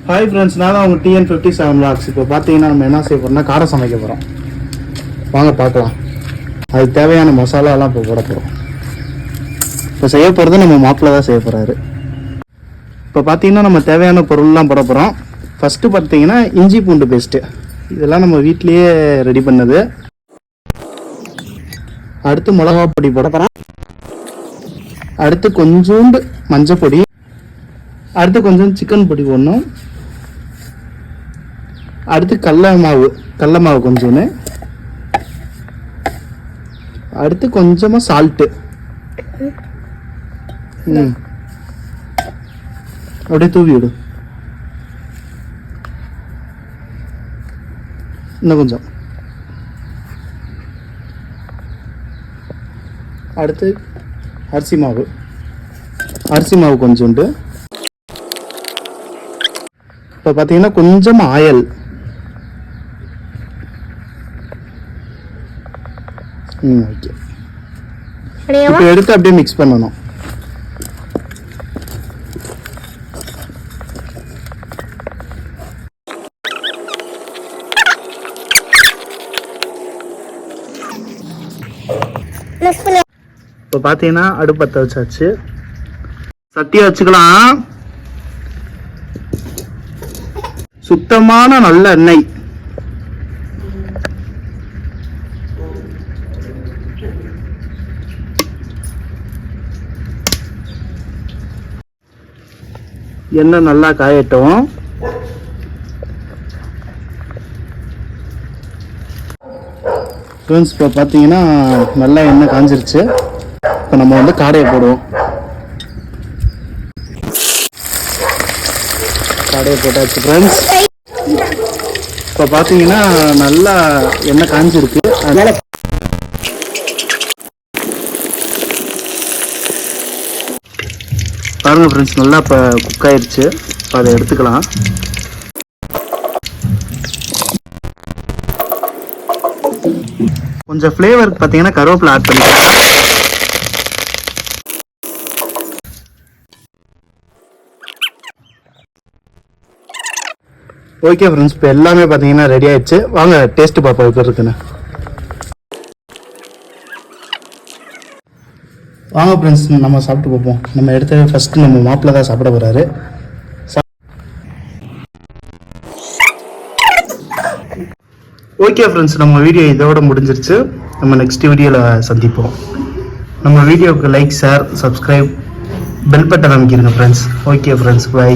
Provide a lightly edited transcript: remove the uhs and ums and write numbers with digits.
Hi friends, நான் தான் உங்கள் TN57 vlogs. இப்போ பார்த்தீங்கன்னா நம்ம என்ன செய்ய போகிறோம்னா காடை சமைக்க போகிறோம். வாங்க பார்க்கலாம். அதுக்கு தேவையான மசாலாலாம் இப்போ போட போகிறோம். இப்போ செய்ய போகிறது நம்ம மாப்பிள்ளை தான் செய்ய போகிறாரு. இப்போ பார்த்தீங்கன்னா நம்ம தேவையான பொருள்லாம் போட போகிறோம். ஃபஸ்ட்டு பார்த்தீங்கன்னா இஞ்சி பூண்டு பேஸ்ட்டு, இதெல்லாம் நம்ம வீட்லேயே ரெடி பண்ணது. அடுத்து மிளகா பொடி போட போகிறேன். அடுத்து கொஞ்சோண்டு மஞ்சள் பொடி. அடுத்து கொஞ்சம் சிக்கன் பொடி போடணும். அடுத்து கடல மாவு கொஞ்சோன்னு. அடுத்து கொஞ்சமா சால்ட்டு. அப்படியே தூவி விடு. இன்னும் கொஞ்சம். அடுத்து அரிசி மாவு கொஞ்சோண்டு. இப்போ பார்த்தீங்கன்னா கொஞ்சம் ஆயில். ஓகே. இப்போ எடுத்து அப்படியே மிக்ஸ் பண்ணணும். இப்போ பார்த்தீங்கன்னா அடுப்பத்தை வச்சாச்சு. சட்டியை வச்சுக்கலாம். சுத்தமான நல்ல எண்ணெய். எண்ணெய் நல்லா காயட்டும். ஃப்ரெண்ட்ஸ், இப்போ பார்த்தீங்கன்னா நல்லா எண்ணெய் காஞ்சிருச்சு. இப்போ நம்ம வந்து காடையை போடுவோம். காடையை போட்டாச்சு ஃப்ரெண்ட்ஸ். இப்போ பார்த்தீங்கன்னா நல்லா எண்ணெய் காஞ்சிருக்கு. அதனால பாருங்க ஃப்ரெண்ட்ஸ், நல்லா இப்போ குக் ஆயிடுச்சு. இப்போ அதை எடுத்துக்கலாம். கொஞ்சம் ஃப்ளேவருக்கு பார்த்தீங்கன்னா கருவேப்பிலை ஆட் பண்ணிக்கலாம். ஓகே ஃப்ரெண்ட்ஸ், இப்போ எல்லாமே பார்த்தீங்கன்னா ரெடி ஆயிடுச்சு. வாங்க டேஸ்ட் பார்ப்போம் எப்படி இருக்குன்னு. வாங்க ஃப்ரெண்ட்ஸ், நம்ம சாப்பிட்டு பார்ப்போம். நம்ம எடுத்து ஃபஸ்ட்டு நம்ம மாப்பிள்ளை தான் சாப்பிட போகிறாரு. ஓகே ஃப்ரெண்ட்ஸ், நம்ம வீடியோ இதோட முடிஞ்சிருச்சு. நம்ம நெக்ஸ்ட் வீடியோவில் சந்திப்போம். நம்ம வீடியோவுக்கு like, share, subscribe, bell button அமைக்கிருங்க ஃப்ரெண்ட்ஸ். Okay friends, by.